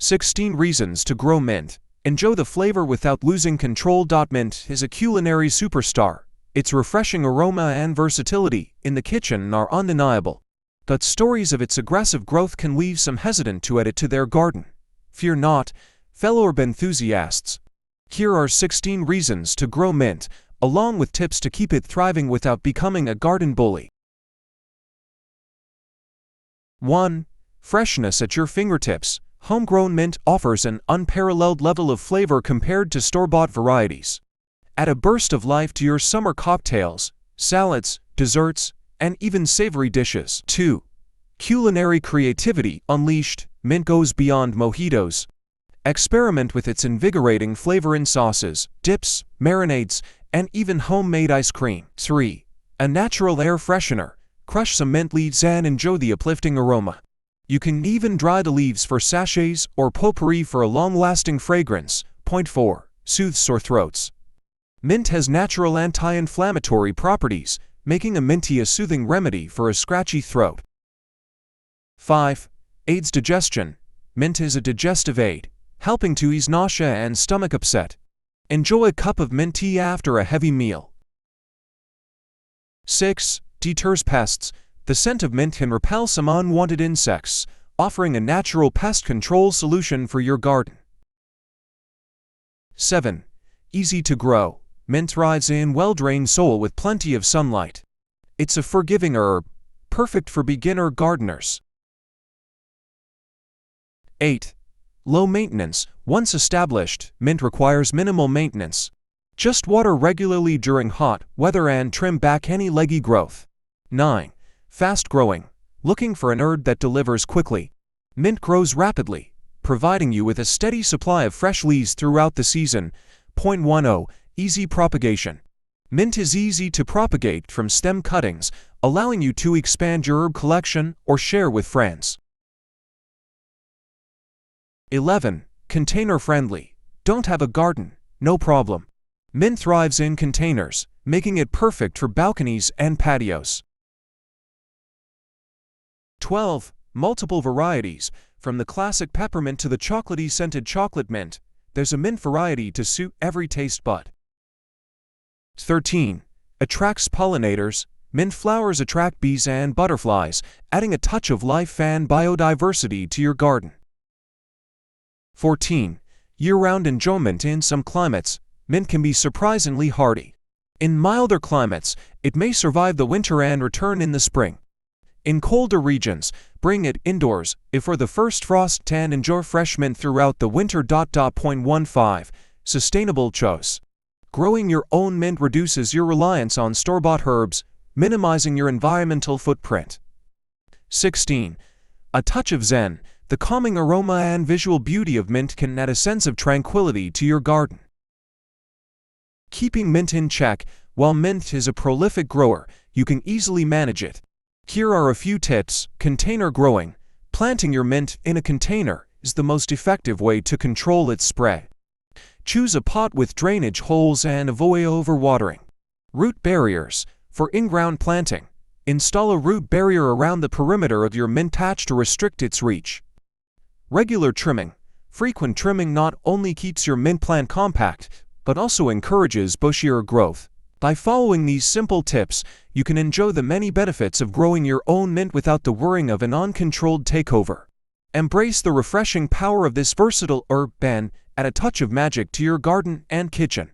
16 Reasons to Grow Mint. Enjoy the flavor without losing control. Mint is a culinary superstar. Its refreshing aroma and versatility in the kitchen are undeniable. But stories of its aggressive growth can leave some hesitant to add it to their garden. Fear not, fellow herb enthusiasts. Here are 16 reasons to grow mint, along with tips to keep it thriving without becoming a garden bully. 1. Freshness at your fingertips. Homegrown mint offers an unparalleled level of flavor compared to store-bought varieties. Add a burst of life to your summer cocktails, salads, desserts, and even savory dishes. 2. Culinary creativity unleashed. Mint goes beyond mojitos. Experiment with its invigorating flavor in sauces, dips, marinades, and even homemade ice cream. 3. A natural air freshener. Crush some mint leaves and enjoy the uplifting aroma. You can even dry the leaves for sachets or potpourri for a long-lasting fragrance. 4. Soothes sore throats. Mint has natural anti-inflammatory properties, making a minty a soothing remedy for a scratchy throat. 5. Aids digestion. Mint is a digestive aid, helping to ease nausea and stomach upset. Enjoy a cup of mint tea after a heavy meal. 6. Deters pests. The scent of mint can repel some unwanted insects, offering a natural pest control solution for your garden. 7. Easy to grow. Mint thrives in well-drained soil with plenty of sunlight. It's a forgiving herb, perfect for beginner gardeners. 8. Low maintenance. Once established, mint requires minimal maintenance. Just water regularly during hot weather and trim back any leggy growth. 9. Fast growing. Looking for an herb that delivers quickly? Mint grows rapidly, providing you with a steady supply of fresh leaves throughout the season. 10. Easy propagation. Mint is easy to propagate from stem cuttings, allowing you to expand your herb collection or share with friends. 11. Container friendly. Don't have a garden? No problem. Mint thrives in containers, making it perfect for balconies and patios. 12. Multiple varieties. From the classic peppermint to the chocolatey scented chocolate mint, there's a mint variety to suit every taste bud. 13. Attracts pollinators. Mint flowers attract bees and butterflies, adding a touch of life and biodiversity to your garden. 14. Year-round enjoyment. In some climates, mint can be surprisingly hardy. In milder climates, it may survive the winter and return in the spring. In colder regions, bring it indoors for the first frost and enjoy fresh mint throughout the winter. 15. Sustainable choice. Growing your own mint reduces your reliance on store-bought herbs, minimizing your environmental footprint. 16. A touch of zen. The calming aroma and visual beauty of mint can add a sense of tranquility to your garden. Keeping mint in check. While mint is a prolific grower, you can easily manage it. Here are a few tips. Container growing. Planting your mint in a container is the most effective way to control its spread. Choose a pot with drainage holes and avoid overwatering. Root barriers. For in-ground planting, install a root barrier around the perimeter of your mint patch to restrict its reach. Regular trimming. Frequent trimming not only keeps your mint plant compact, but also encourages bushier growth. By following these simple tips, you can enjoy the many benefits of growing your own mint without the worrying of an uncontrolled takeover. Embrace the refreshing power of this versatile herb and add a touch of magic to your garden and kitchen.